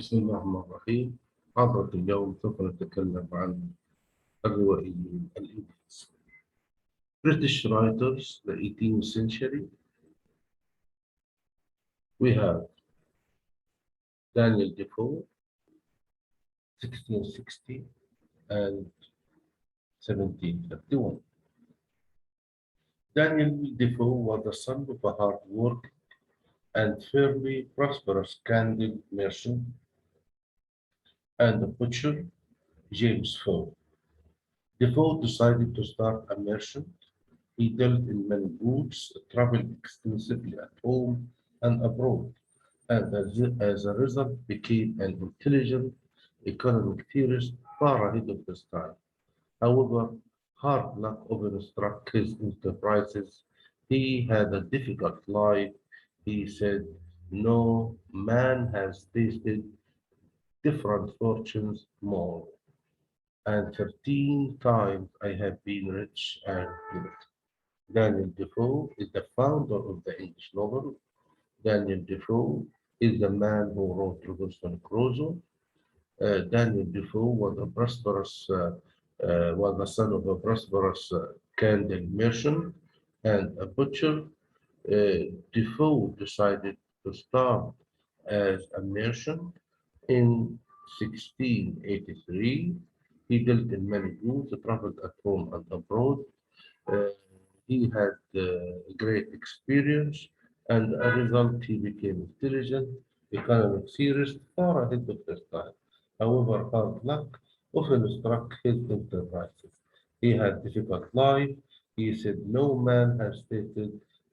بسم الله الرحمن الرحيم. محاضرة اليوم سوف نتكلم عن الروائيين الإنجليز. British writers, the 18th century. We have Daniel Defoe, 1660 and 1751. Daniel Defoe was the son of a hard-working and fairly prosperous Camden merchant and a butcher, James Foe. Defoe decided to start a merchant. He dealt in many goods, traveled extensively at home and abroad, and as a result became an intelligent economic theorist far ahead of his time. However, hard luck often struck his enterprises. He had a difficult life. He said, "No man has tasted different fortunes more, and 13 times I have been rich and poor." Daniel Defoe is the founder of the English novel. Daniel Defoe is the man who wrote Robinson Crusoe. Daniel Defoe was the son of a prosperous Camden merchant and a butcher. Defoe decided to start as a merchant in 1683. He dealt in many goods, traveled at home and abroad. Uh, he had great experience, and as a result, he became intelligent, economic theorist far ahead of his time. However, hard luck often struck his enterprises. He had difficult life. He said, "No man has tasted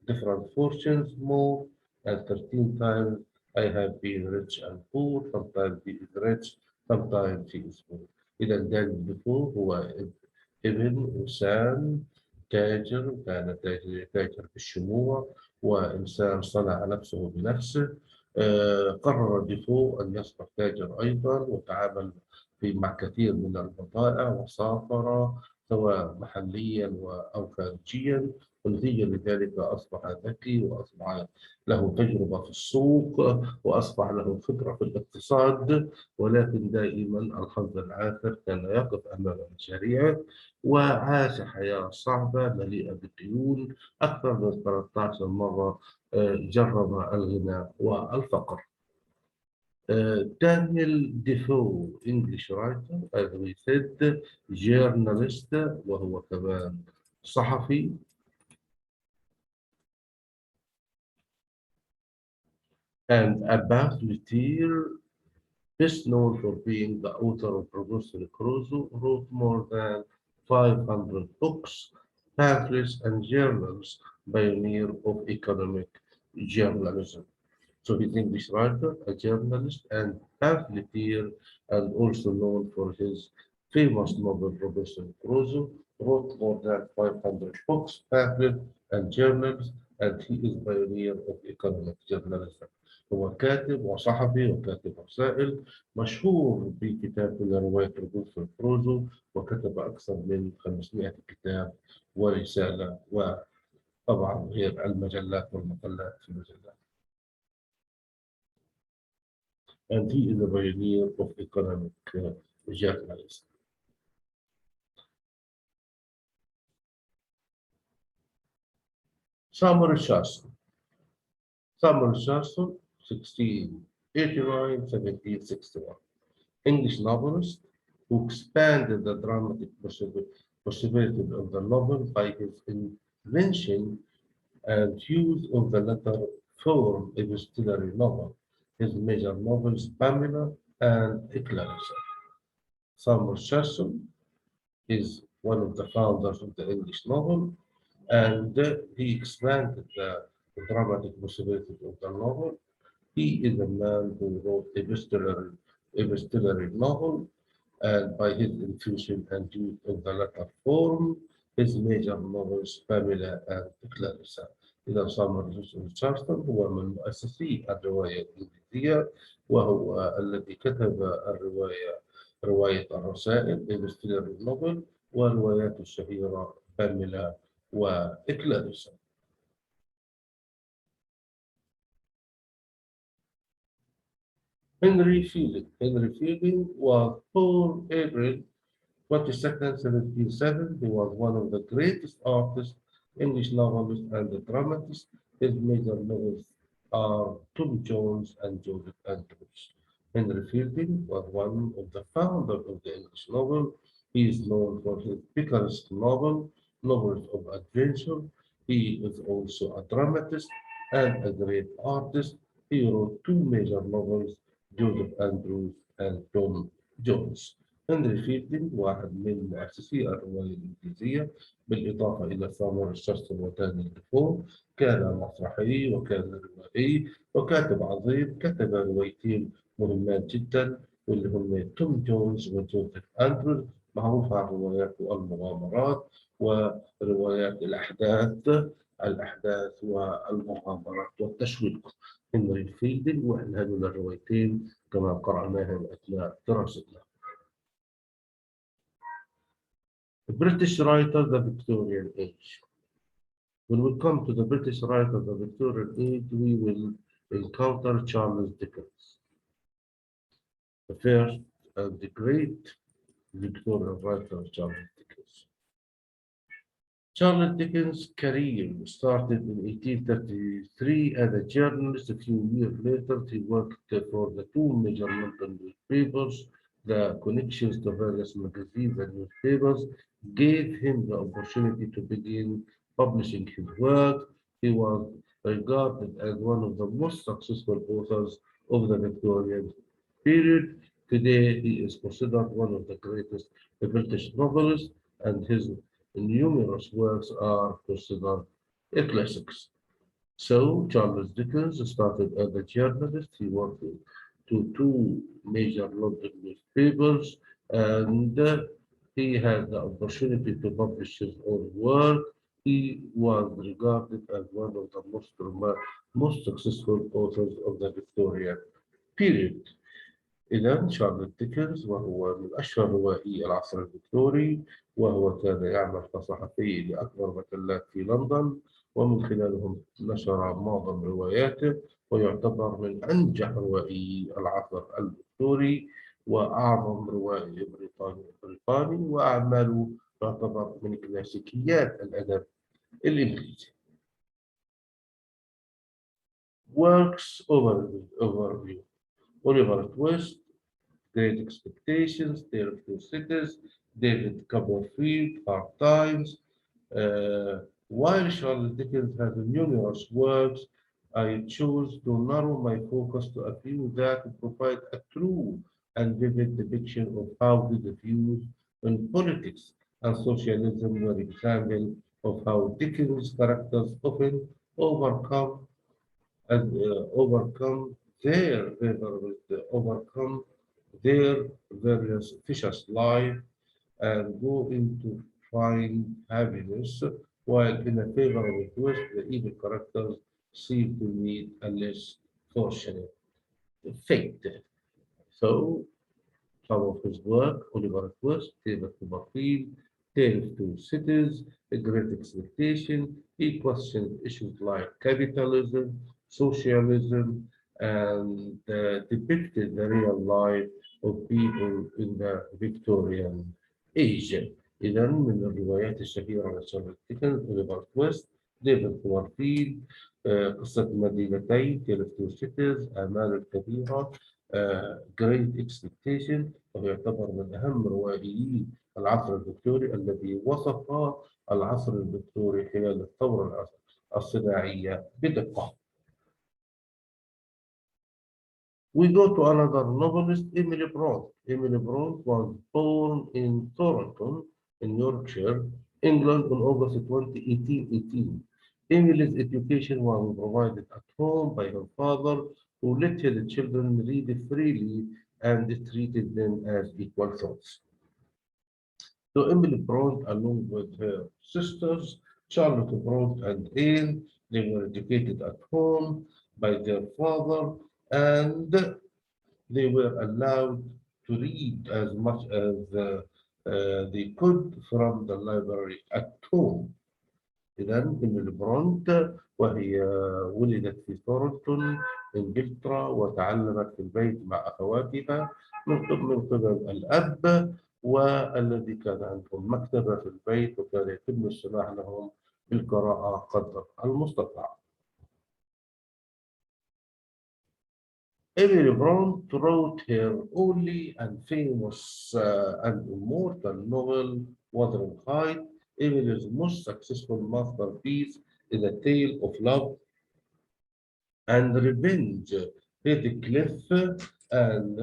different fortunes more, and 13 times I have been rich and poor. Sometimes he is rich, sometimes he is poor." إذا دانيال ديفو هو ابن إنسان تاجر، وكان تاجر في الشموع، وإنسان صنع نفسه بنفسه. قرر ديفو أن يصبح تاجر أيضا، وتعامل مع كثير من البضائع، وسافر سواء محليا أو خارجيا. ونتيجة لذلك أصبح ذكي، وأصبح له تجربة في السوق، وأصبح له خبرة في الاقتصاد. ولكن دائما الحظ العاثر كان يقف أمام مشاريعه، وعاش حياة صعبة مليئة بالديون. أكثر من 13 مرة جرب الغنى والفقر. دانيال ديفو English writer, as we said, journalist، وهو كمان صحفي. And a pamphleteer, best known for being the author of Robinson Crusoe, wrote more than 500 books, pamphlets, and journals, pioneer of economic journalism. So he's English writer, a journalist, and pamphleteer, and also known for his famous novel Robinson Crusoe. Wrote more than 500 books, pamphlets, and journals, and he is pioneer of economic journalism. هو كاتب وصحفي وكاتب رسائل، مشهور بكتاب رواية روبنسون كروزو، وكتب أكثر من 500 كتاب ورسالة، وطبعا غير المجلات والمقالات في المجلات. And he is a pioneer of economic journalism. Richardson. Richardson, 1689, 1761. English novelist who expanded the dramatic possibilities of the novel by his invention and use of the letter form epistolary novel. His major novels, Pamela and Clarissa. Richardson is one of the founders of the English novel, and he expanded the dramatic possibilities of the novel. He is a man who wrote epistolary novel, and by his intuition and use of the letter form, his major novels Pamela and Clarissa. إذا ريتشاردسون هو من مؤسسي الرواية الإنجليزية، وهو الذي كتب رواية الرسائل epistolary novel، ورواياته الشهيرة باميلا وإكلاريسا. Henry Fielding was born April 22nd, 1707. He was one of the greatest artists, English novelist, and dramatists. His major novels are Tom Jones and Joseph Andrews. Henry Fielding was one of the founders of the English novel. He is known for his picaresque novels of adventure. He is also a dramatist and a great artist. He wrote two major novels, Joseph Andrews and Tom Jones. هنري فيلدينج واحد من مؤسسي الرواية الإنجليزية بالإضافة إلى ثامر ريتشاردسون وتاني ديفو. كان مسرحي وكان روائي وكاتب عظيم. كتب روايتين مهمات جدا واللي هم توم جونز وجوزيف أندروز، معروفة عن روايات المغامرات وروايات الأحداث والمغامرات والتشويق. هنري فيلدينج وإحنا هذول الروايتين كما قرأناهم أثناء دراستنا. The British writer, the Victorian Age. When we come to the British writer, the Victorian Age, we will encounter Charles Dickens, the first and the great Victorian writer, Charles Dickens. Charles Dickens' career started in 1833 as a journalist. A few years later, he worked for the two major London newspapers. The connections to various magazines and newspapers gave him the opportunity to begin publishing his work. He was regarded as one of the most successful authors of the Victorian period. Today, he is considered one of the greatest British novelists, and his numerous works are considered classics. So, Charles Dickens started as a journalist. He worked to two major London newspapers, and he had the opportunity to publish his own work. He was regarded as one of the most successful authors of the Victorian period. إذا شارلز ديكنز وهو من أشهر روائي العصر الفيكتوري، وهو كان يعمل كصحفي لأكبر مجلات في لندن، ومن خلالهم نشر معظم رواياته، ويعتبر من أنجح روائي العصر الفيكتوري وأعظم روائي بريطاني، وأعماله تعتبر من كلاسيكيات الأدب الإنجليزي. Works overview. Oliver Twist, Great Expectations, Tale of Two Cities, David Copperfield, Hard Times. While Charles Dickens has numerous works, I choose to narrow my focus to a few that provide a true and vivid depiction of how his views on politics and socialism were examples of how Dickens' characters often overcome overcome overcome their various vicious life and go into find happiness, while in a favorable twist, the evil characters seem to meet a less fortunate fate. So, some of his work, Oliver Twist, David Copperfield, Tale of Two Cities, A Great Expectation, he questioned issues like capitalism, socialism, and depicted the real life of people in the Victorian age. إذا من الروايات الشهيرة لتشارلز ديكنز أوليفر تويست، ديفيد كوبرفيلد، قصة مدينتين، تيل اوف تو سيتيز، آمال الكبيرة، Great Expectation، وهو يعتبر من أهم روائيي العصر الفيكتوري الذي وصف العصر الفيكتوري خلال الثورة الصناعية بدقة. We go to another novelist, Emily Brontë. Emily Brontë was born in Thornton, in Yorkshire, England on August 20, 1818. Emily's education was provided at home by her father, who let his children read freely and treated them as equal sons. So Emily Brontë, along with her sisters, Charlotte Brontë and Anne, they were educated at home by their father, and they were allowed to read as much as they could from the library at home. إذا إميلي برونت وهي ولدت في ثورنتون إنجلترا، وتعلمت في البيت مع أخواتها من قبل الأب، والذي كان عندهم مكتبة في البيت، وكان يتم السماح لهم بالقراءة قدر المستطاع. Emily Brontë wrote her only and famous and immortal novel, Wuthering Heights. Emily's most successful masterpiece is a tale of love and revenge. Heathcliff and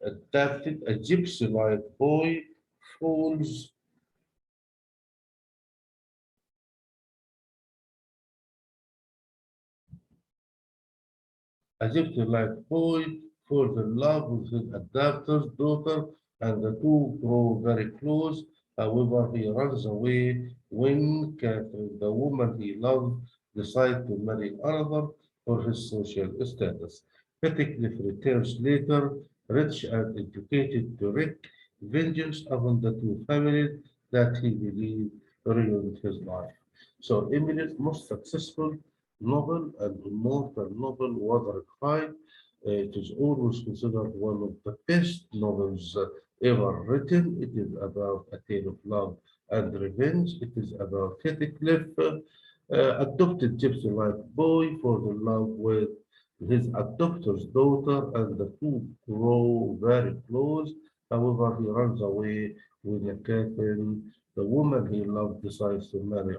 adapted a gypsy-like boy falls as if the like boy falls in love with his adopter's daughter, and the two grow very close. However, he runs away when Catherine, the woman he loves, decides to marry another for his social status. Heathcliff returns later, rich and educated, to wreak vengeance upon the two families that he believes ruined his life. So, Emily's most successful novel and immortal novel, Wuthering Heights. It is always considered one of the best novels ever written. It is about a tale of love and revenge. It is about Heathcliff, adopted gypsy-like boy, falls in love with his adopter's daughter, and the two grow very close. However, he runs away when Catherine, the woman he loved, decides to marry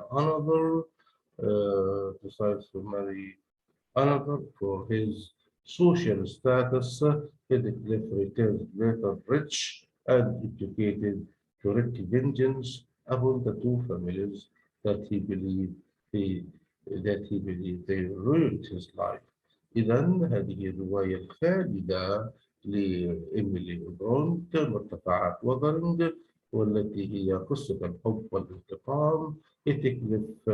another for his social status. Heathcliff returns later rich and educated to wreak vengeance upon the two families that he believed he they ruined his life. إذا هذه الرواية الخالدة لإيميلي برونت مرتفعات وذرنج، والتي هي قصة الحب والانتقام. هيثكليف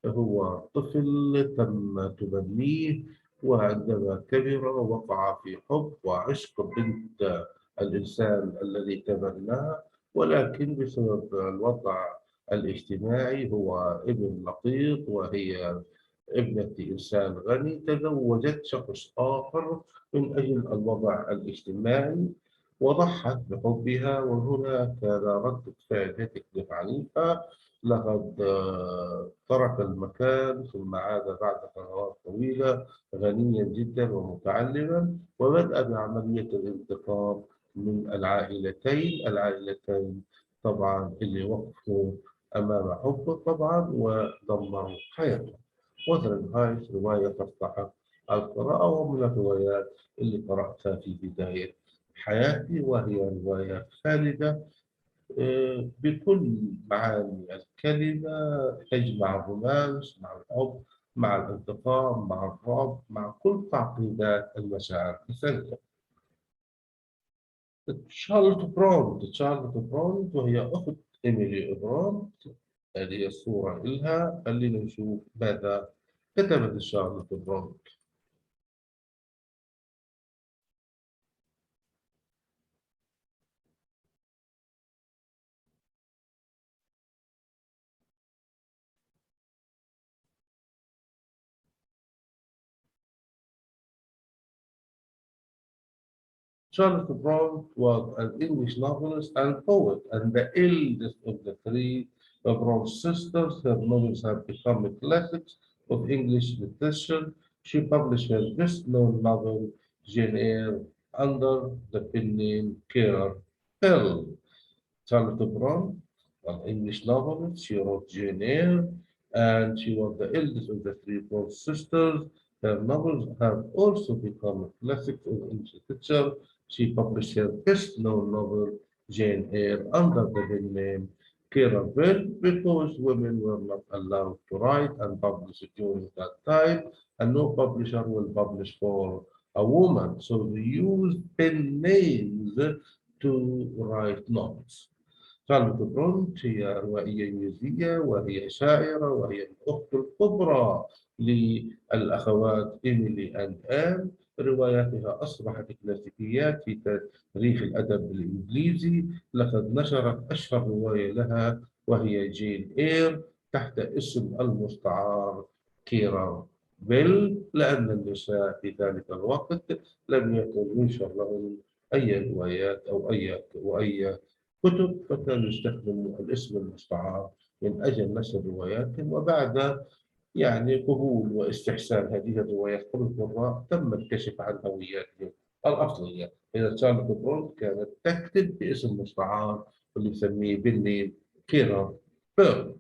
هو طفل تم تبنيه، وعندما كبر وقع في حب وعشق بنت الإنسان الذي تبناه، ولكن بسبب الوضع الاجتماعي هو ابن لقيط وهي ابنة إنسان غني، تزوجت شخص آخر من أجل الوضع الاجتماعي وضحت بحبها. وهنا كان ردة فعل هيثكليف عنيفة. لقد ترك المكان ثم عاد بعد سنوات طويلة غنيا جدا ومتعلما، وبدأ بعملية الانتقام من العائلتين طبعا اللي وقفوا أمام حبه طبعا ودمروا حياته. وثرنج هايتس رواية تستحق القراءة، ومن الروايات اللي قرأتها في بداية حياتي، وهي رواية خالدة بكل معاني الكلمة، تجمع الرومانس مع الحب مع الانتقام مع الرعب مع كل تعقيدات المشاعر السلبية. شارلوت برونت وهي أخت إيميلي برونت. هذه الصورة إلها، خلينا نشوف ماذا كتبت شارلوت برونت. Charlotte Brontë was an English novelist and poet, and the eldest of the three Brontë sisters. Her novels have become classics of English literature. She published her best-known novel, Jane Eyre, under the pen name Claire Pearl. Charlotte Brontë, an English novelist, she wrote Jane Eyre, and she was the eldest of the three Brontë sisters. Her novels have also become classics of English literature. She published her best-known novel, Jane Eyre, under the pen name Kira Bell, because women were not allowed to write and publish during that time, and no publisher will publish for a woman. So they used pen names to write novels. شارلوت برونت هي روائية إنجليزية، وهي شاعرة، وهي الأخت الكبرى للأخوات إيميلي أند آن. رواياتها أصبحت كلاسيكيات في تاريخ الأدب الإنجليزي. لقد نشرت أشهر رواية لها وهي جين إير تحت اسم المستعار كيرا لأن النساء في ذلك الوقت لم يكن ينشر لهم أي روايات أو أي كتب، فكانوا يستخدموا الاسم المستعار من أجل نشر رواياتهم. وبعد يعني قبول واستحسان هذه الروايات من القراء تم الكشف عن هوياتهم الأصلية. إذا شارلوت برونت كانت تكتب باسم مستعار اللي يسميه بالنيم كيرا بيرن.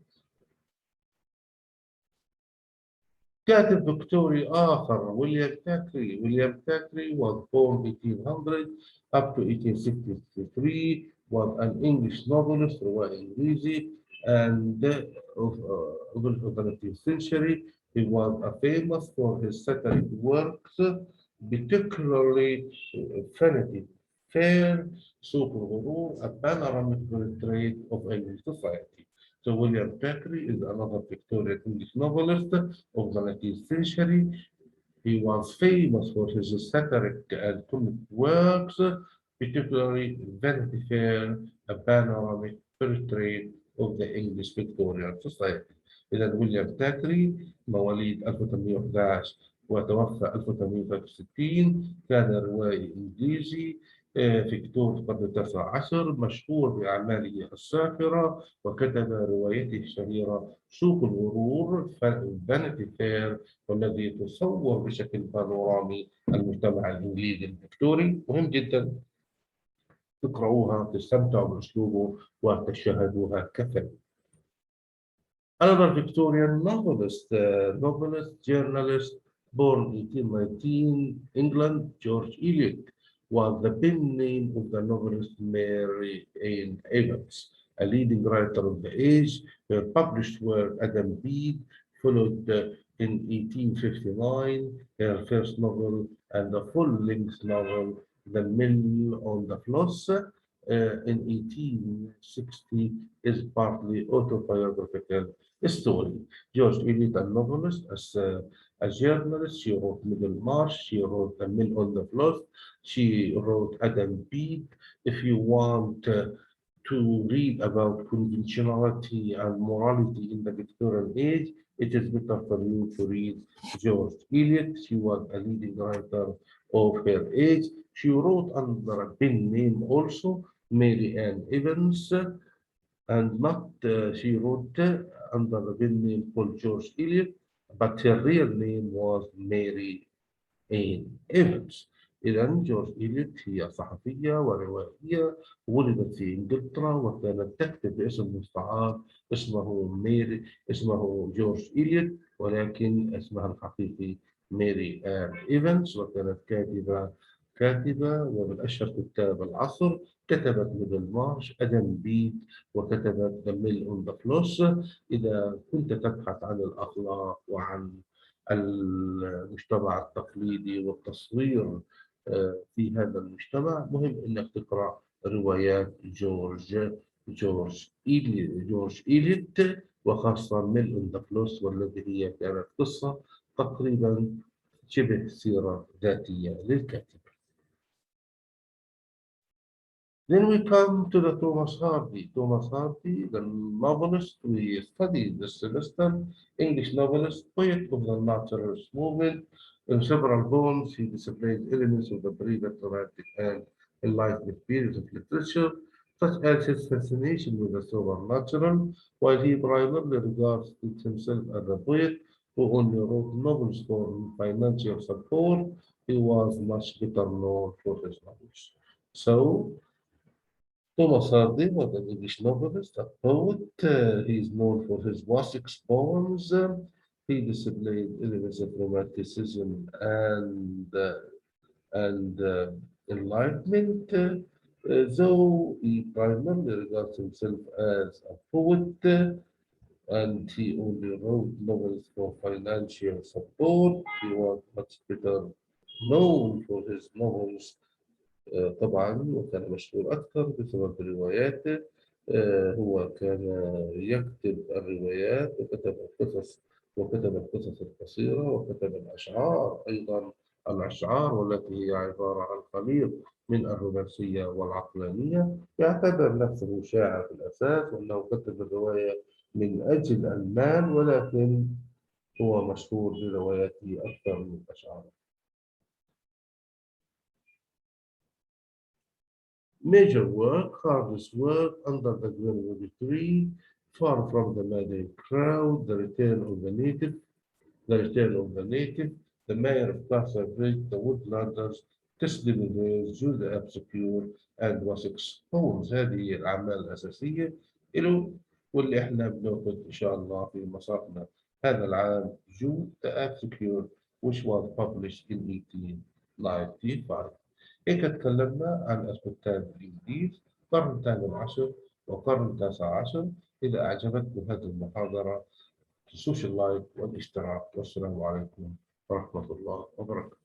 كاتب فيكتوري آخر ويليام ثاكري was born 1800 up to 1863 was an English novelist روائي إنجليزي and of the 19th century. He was famous for his satiric works, particularly Vanity Fair, سوق الغرور, a panoramic portrait of English society. So William Thackeray is another Victorian English novelist of the 19th century. He was famous for his satiric and comic works, particularly Vanity Fair, a panoramic portrait of the English Victorian society. إذا ويليام ثاكري مواليد 1811 وتوفى 1863، كان روائي إنجليزي في كتب القرن التاسع عشر، مشهور بأعماله الساخرة، وكتب روايته الشهيرة سوق الغرور فانيتي فير، والذي تصور بشكل بانورامي المجتمع الإنجليزي الفكتوري. مهم جدا تقرأوها، تستمتعوا بأسلوبه وتشاهدوها كفيلم. Another Victorian novelist, journalist, born 1819, England, George Eliot, was the pen name of the novelist Mary Ann Evans, a leading writer of the age. Her published work, Adam Bede, followed in 1859 her first novel and a full-length novel, The Mill on the Floss, in 1860, is partly autobiographical story. George Eliot, a novelist, as a journalist, she wrote Middlemarch, she wrote The Mill on the Floss, she wrote Adam Bede. If you want to read about conventionality and morality in the Victorian age, it is better for you to read George Eliot. She was a leading writer of her age. She wrote under a pen name also, Mary Ann Evans, and not she wrote under the pen name called George Eliot, but her real name was Mary Ann Evans. إذا جورج إليت هي صحفية وروائية، ولدت في إنجلترا وكانت تكتب باسم مستعار اسمه جورج إليت، ولكن اسمها الحقيقي ماري آن إيفنز. وكانت كاتبة ومن أشهر كتاب العصر. كتبت ميدل مارش، أدم بيت، وكتبت ذا ميل أون ذا فلوس. إذا كنت تبحث عن الأخلاق وعن المجتمع التقليدي والتصوير في هذا المجتمع، مهم انك تقرا روايات جورج إيليت، وخاصة ميل اون ذا فلوس، والذي هي كانت قصة تقريبا شبه سيرة ذاتية للكاتب. Then we come to the Thomas Hardy. Thomas Hardy, the novelist we studied this semester, English novelist, poet of the naturalist movement. In several poems, he displayed elements of the previous romantic and enlightenment periods of literature, such as his fascination with the supernatural, while he primarily regards himself as a poet who only wrote novels for financial support. He was much better known for his novels. So, Thomas Hardy was an English novelist, a poet. He is known for his Wessex poems. He displayed elements of romanticism and enlightenment. Though he primarily regards himself as a poet, and he only wrote novels for financial support, he was much better known for his novels طبعا، وكان مشهور أكثر بسبب رواياته. هو كان يكتب الروايات وكتب القصص القصيرة، وكتب الأشعار أيضا، الأشعار والتي هي عبارة عن خليط من الرومانسية والعقلانية. يعتبر نفسه شاعر في الأساس، وأنه كتب الرواية من أجل المال، ولكن هو مشهور برواياته أكثر من أشعاره. Major work, hardest work, Under the Greenwood Tree, Far from the Madding Crowd, The Return of the Native, The Mayor of Castlebridge, The Woodlanders, Testimony Days, Jude Obscure, and Wessex Holmes. هذه الأعمال الأساسية له، واللي احنا بناخذ إن شاء الله في مصافنا هذا العام Jude the Obscure, which was published in 1895. هيك تكلمنا عن الكتاب الإنجليز القرن الثامن عشر والقرن التاسع عشر. إذا أعجبتكم هذه المحاضرة السوشيال لايف والاشتراك، والسلام عليكم ورحمة الله وبركاته.